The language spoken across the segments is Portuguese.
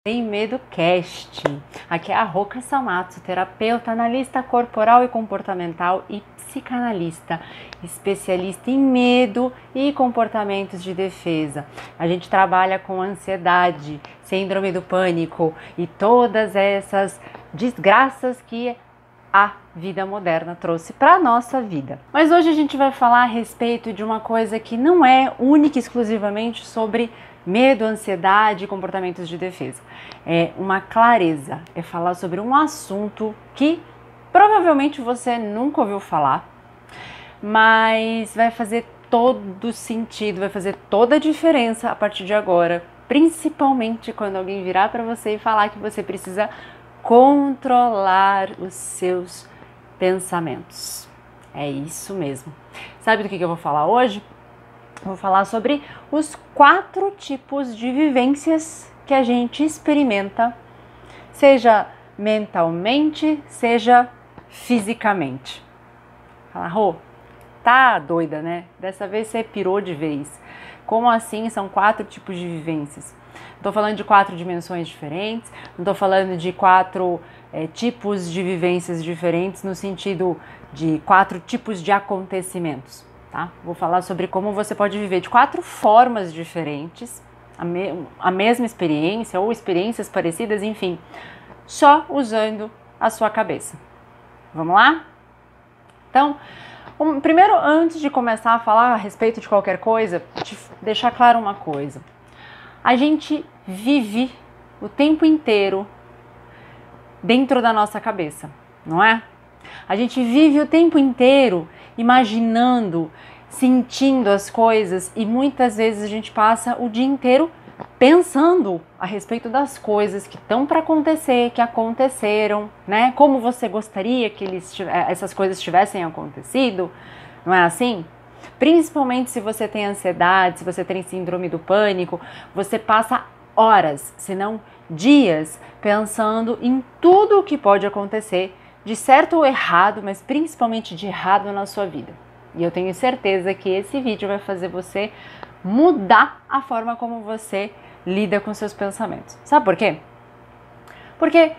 Sem Medo Cast. Aqui é a Rô Samatsu, terapeuta, analista corporal e comportamental e psicanalista, especialista em medo e comportamentos de defesa. A gente trabalha com ansiedade, síndrome do pânico e todas essas desgraças que a vida moderna trouxe para a nossa vida. Mas hoje a gente vai falar a respeito de uma coisa que não é única e exclusivamente sobre medo, ansiedade e comportamentos de defesa. É uma clareza, é falar sobre um assunto que provavelmente você nunca ouviu falar, mas vai fazer todo sentido, vai fazer toda a diferença a partir de agora, principalmente quando alguém virar para você e falar que você precisa controlar os seus pensamentos. É isso mesmo. Sabe do que eu vou falar hoje? Vou falar sobre os 4 tipos de vivências que a gente experimenta, seja mentalmente, seja fisicamente. Fala, Rô, tá doida, né? Dessa vez você pirou de vez. Como assim são 4 tipos de vivências? Não tô falando de 4 dimensões diferentes, não tô falando de 4 tipos de vivências diferentes no sentido de 4 tipos de acontecimentos. Tá? Vou falar sobre como você pode viver de 4 formas diferentes, a mesma experiência ou experiências parecidas, enfim, só usando a sua cabeça. Vamos lá? Então, primeiro, antes de começar a falar a respeito de qualquer coisa, te deixar claro uma coisa. A gente vive o tempo inteiro dentro da nossa cabeça, não é? A gente vive o tempo inteiro imaginando, sentindo as coisas e muitas vezes a gente passa o dia inteiro pensando a respeito das coisas que estão para acontecer, que aconteceram, né? Como você gostaria que essas coisas tivessem acontecido, não é assim? Principalmente se você tem ansiedade, se você tem síndrome do pânico, você passa horas, se não dias, pensando em tudo o que pode acontecer, de certo ou errado, mas principalmente de errado na sua vida. E eu tenho certeza que esse vídeo vai fazer você mudar a forma como você lida com seus pensamentos. Sabe por quê? Porque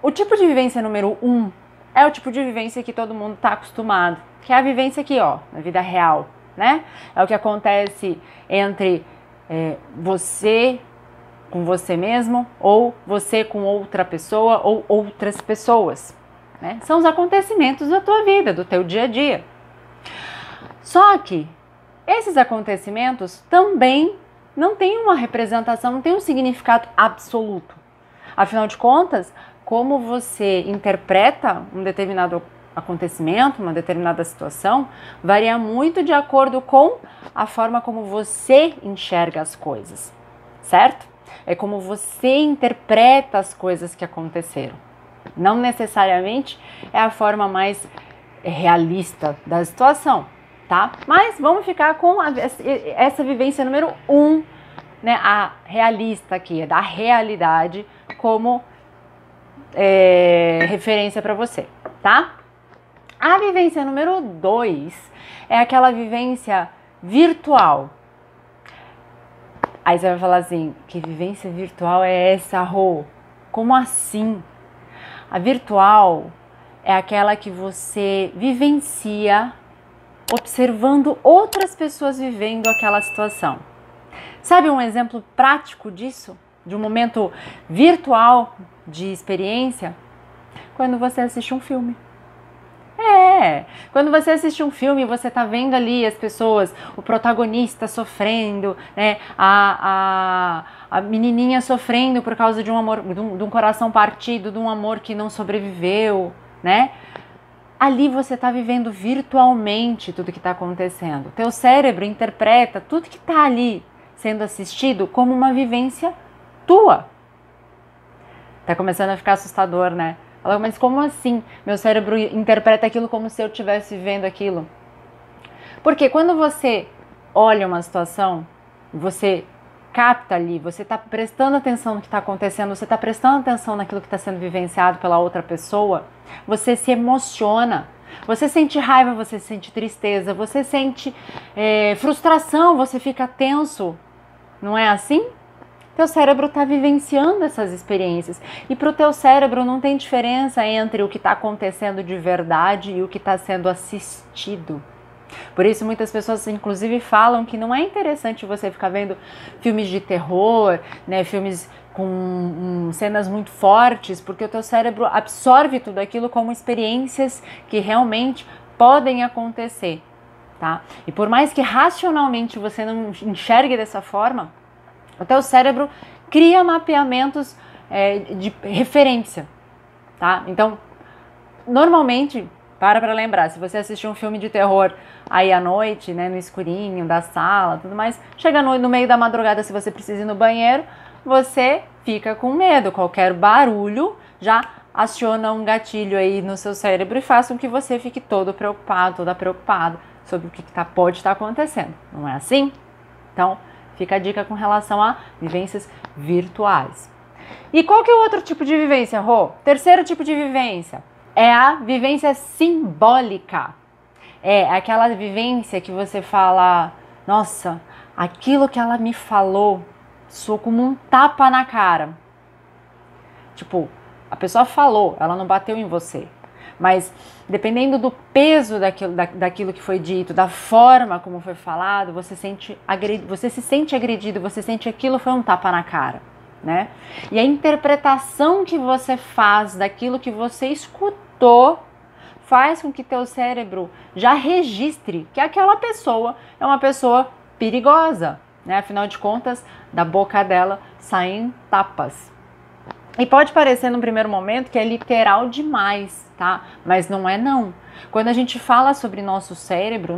o tipo de vivência número 1 é o tipo de vivência que todo mundo está acostumado, que é a vivência aqui, ó, na vida real, né? É o que acontece entre você com você mesmo, ou você com outra pessoa, ou outras pessoas. Né? São os acontecimentos da tua vida, do teu dia a dia. Só que esses acontecimentos também não têm uma representação, não têm um significado absoluto. Afinal de contas, como você interpreta um determinado acontecimento, uma determinada situação, varia muito de acordo com a forma como você enxerga as coisas, certo? É como você interpreta as coisas que aconteceram. Não necessariamente é a forma mais realista da situação, tá? Mas vamos ficar com essa vivência número 1, né? A realista aqui, da realidade, como referência para você, tá? A vivência número 2 é aquela vivência virtual. Aí você vai falar assim, que vivência virtual é essa, Rô? Como assim? A virtual é aquela que você vivencia observando outras pessoas vivendo aquela situação. Sabe um exemplo prático disso? De um momento virtual de experiência? Quando você assiste um filme. Quando você assiste um filme, você tá vendo ali as pessoas, o protagonista sofrendo, né? A menininha sofrendo por causa de um amor, de um coração partido, de um amor que não sobreviveu, né? Ali você tá vivendo virtualmente tudo que tá acontecendo. Teu cérebro interpreta tudo que tá ali sendo assistido como uma vivência tua. Tá começando a ficar assustador, né? Mas como assim? Meu cérebro interpreta aquilo como se eu estivesse vivendo aquilo. Porque quando você olha uma situação, você capta ali, você está prestando atenção no que está acontecendo, você está prestando atenção naquilo que está sendo vivenciado pela outra pessoa, você se emociona, você sente raiva, você sente tristeza, você sente frustração, você fica tenso. Não é assim? Teu cérebro está vivenciando essas experiências. E para o teu cérebro não tem diferença entre o que está acontecendo de verdade e o que está sendo assistido. Por isso muitas pessoas inclusive falam que não é interessante você ficar vendo filmes de terror, né, filmes com cenas muito fortes, porque o teu cérebro absorve tudo aquilo como experiências que realmente podem acontecer, tá? E por mais que racionalmente você não enxergue dessa forma, o teu cérebro cria mapeamentos de referência, tá? Então, normalmente, para lembrar, se você assistir um filme de terror aí à noite, né, no escurinho da sala, tudo mais, chega no meio da madrugada, se você precisa ir no banheiro, você fica com medo. Qualquer barulho já aciona um gatilho aí no seu cérebro e faz com que você fique todo preocupado, toda preocupada sobre o que pode estar acontecendo. Não é assim? Então, fica a dica com relação a vivências virtuais. E qual que é o outro tipo de vivência, Rô? Terceiro tipo de vivência é a vivência simbólica. É aquela vivência que você fala, nossa, aquilo que ela me falou soou como um tapa na cara. Tipo, a pessoa falou, ela não bateu em você. Mas dependendo do peso daquilo que foi dito, da forma como foi falado, você se sente agredido, você sente que aquilo foi um tapa na cara, né? E a interpretação que você faz daquilo que você escutou faz com que teu cérebro já registre que aquela pessoa é uma pessoa perigosa, né? Afinal de contas, da boca dela saem tapas. E pode parecer no primeiro momento que é literal demais, tá? Mas não é não. Quando a gente fala sobre o nosso cérebro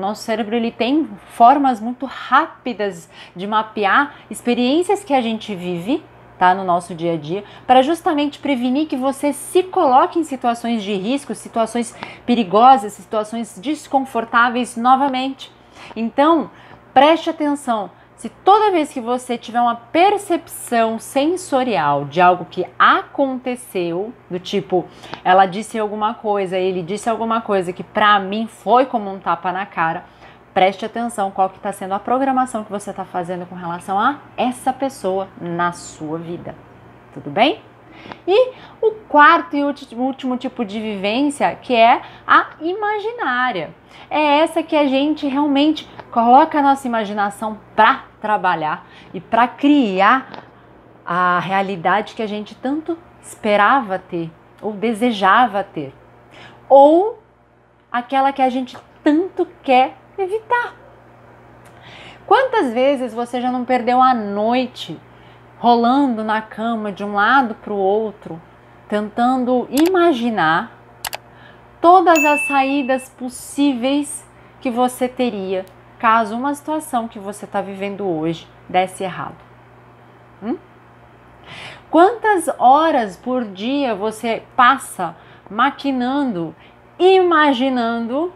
ele tem formas muito rápidas de mapear experiências que a gente vive, tá, no nosso dia a dia, para justamente prevenir que você se coloque em situações de risco, situações perigosas, situações desconfortáveis novamente. Então, preste atenção. Se toda vez que você tiver uma percepção sensorial de algo que aconteceu, do tipo, ela disse alguma coisa, ele disse alguma coisa que pra mim foi como um tapa na cara, preste atenção qual que está sendo a programação que você está fazendo com relação a essa pessoa na sua vida. Tudo bem? E o quarto e último tipo de vivência, que é a imaginária. É essa que a gente realmente coloca a nossa imaginação para trabalhar e para criar a realidade que a gente tanto esperava ter ou desejava ter. Ou aquela que a gente tanto quer evitar. Quantas vezes você já não perdeu a noite rolando na cama de um lado para o outro, tentando imaginar todas as saídas possíveis que você teria caso uma situação que você está vivendo hoje desse errado? Quantas horas por dia você passa maquinando, imaginando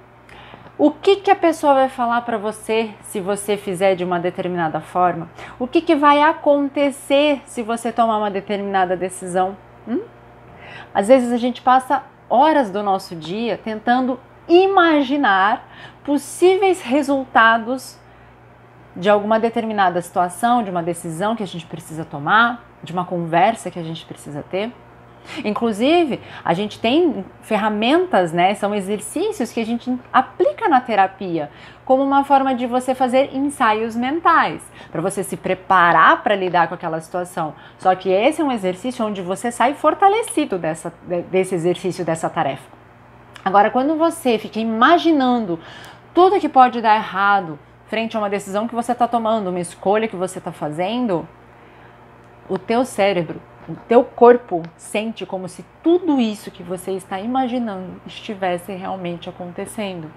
o que a pessoa vai falar para você se você fizer de uma determinada forma? O que vai acontecer se você tomar uma determinada decisão? Às vezes a gente passa horas do nosso dia tentando imaginar possíveis resultados de alguma determinada situação, de uma decisão que a gente precisa tomar, de uma conversa que a gente precisa ter. Inclusive, a gente tem ferramentas, né? São exercícios que a gente aplica na terapia como uma forma de você fazer ensaios mentais, para você se preparar para lidar com aquela situação. Só que esse é um exercício onde você sai fortalecido desse exercício, dessa tarefa. Agora, quando você fica imaginando tudo que pode dar errado frente a uma decisão que você está tomando, uma escolha que você está fazendo, o teu cérebro, o teu corpo sente como se tudo isso que você está imaginando estivesse realmente acontecendo.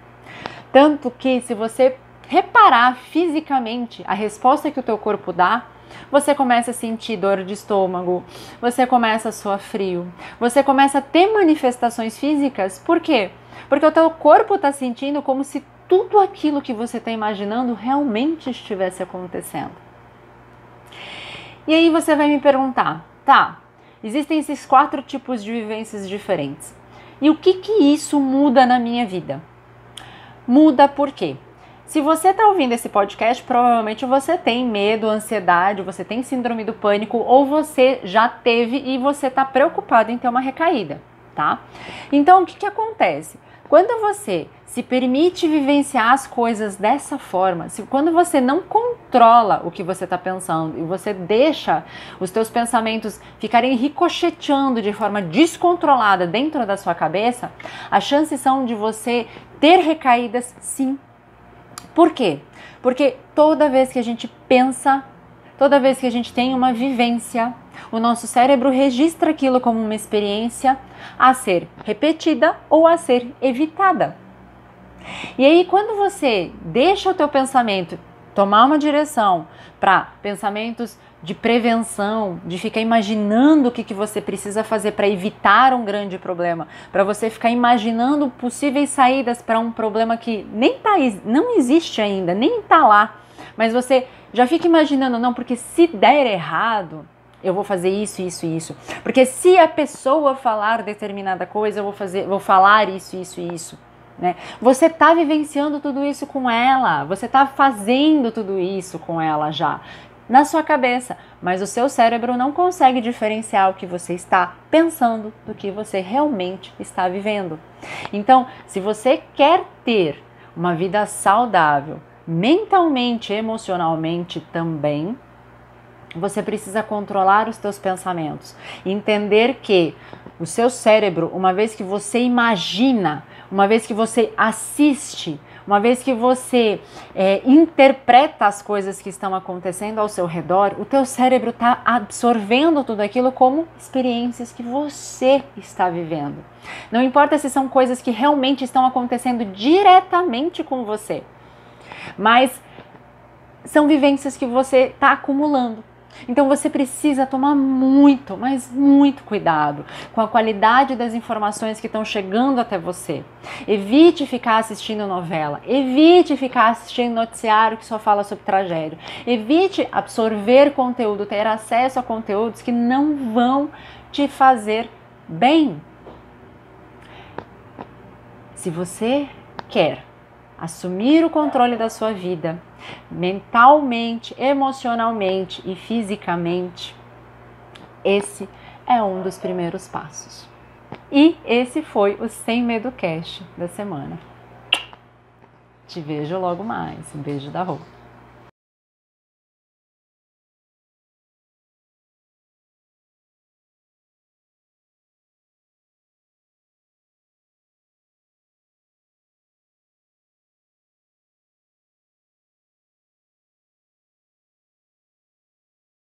Tanto que se você reparar fisicamente a resposta que o teu corpo dá, você começa a sentir dor de estômago, você começa a suar frio, você começa a ter manifestações físicas. Por quê? Porque o teu corpo está sentindo como se tudo aquilo que você está imaginando realmente estivesse acontecendo. E aí você vai me perguntar, tá, existem esses 4 tipos de vivências diferentes. E o que isso muda na minha vida? Muda por quê? Se você está ouvindo esse podcast, provavelmente você tem medo, ansiedade, você tem síndrome do pânico ou você já teve e você está preocupado em ter uma recaída, tá? Então, o que acontece? Quando você se permite vivenciar as coisas dessa forma, quando você não controla o que você está pensando e você deixa os teus pensamentos ficarem ricocheteando de forma descontrolada dentro da sua cabeça, as chances são de você ter recaídas, sim. Por quê? Porque toda vez que a gente pensa, toda vez que a gente tem uma vivência, o nosso cérebro registra aquilo como uma experiência a ser repetida ou a ser evitada. E aí, quando você deixa o teu pensamento tomar uma direção para pensamentos de prevenção, de ficar imaginando o que você precisa fazer para evitar um grande problema, para você ficar imaginando possíveis saídas para um problema que não existe ainda, nem está lá, mas você já fica imaginando, não, porque se der errado, eu vou fazer isso, isso e isso. Porque se a pessoa falar determinada coisa, eu vou falar isso, isso e isso. Né? Você está vivenciando tudo isso com ela, você está fazendo tudo isso com ela já, na sua cabeça, mas o seu cérebro não consegue diferenciar o que você está pensando do que você realmente está vivendo. Então, se você quer ter uma vida saudável, mentalmente, emocionalmente também, você precisa controlar os teus pensamentos, entender que o seu cérebro, uma vez que você imagina, uma vez que você assiste, uma vez que você interpreta as coisas que estão acontecendo ao seu redor, o teu cérebro está absorvendo tudo aquilo como experiências que você está vivendo. Não importa se são coisas que realmente estão acontecendo diretamente com você, mas são vivências que você está acumulando. Então você precisa tomar muito, mas muito cuidado com a qualidade das informações que estão chegando até você. Evite ficar assistindo novela, evite ficar assistindo noticiário que só fala sobre tragédia. Evite absorver conteúdo, ter acesso a conteúdos que não vão te fazer bem. Se você quer assumir o controle da sua vida, mentalmente, emocionalmente e fisicamente, esse é um dos primeiros passos. E esse foi o Sem Medo Cast da semana. Te vejo logo mais. Um beijo da Rô.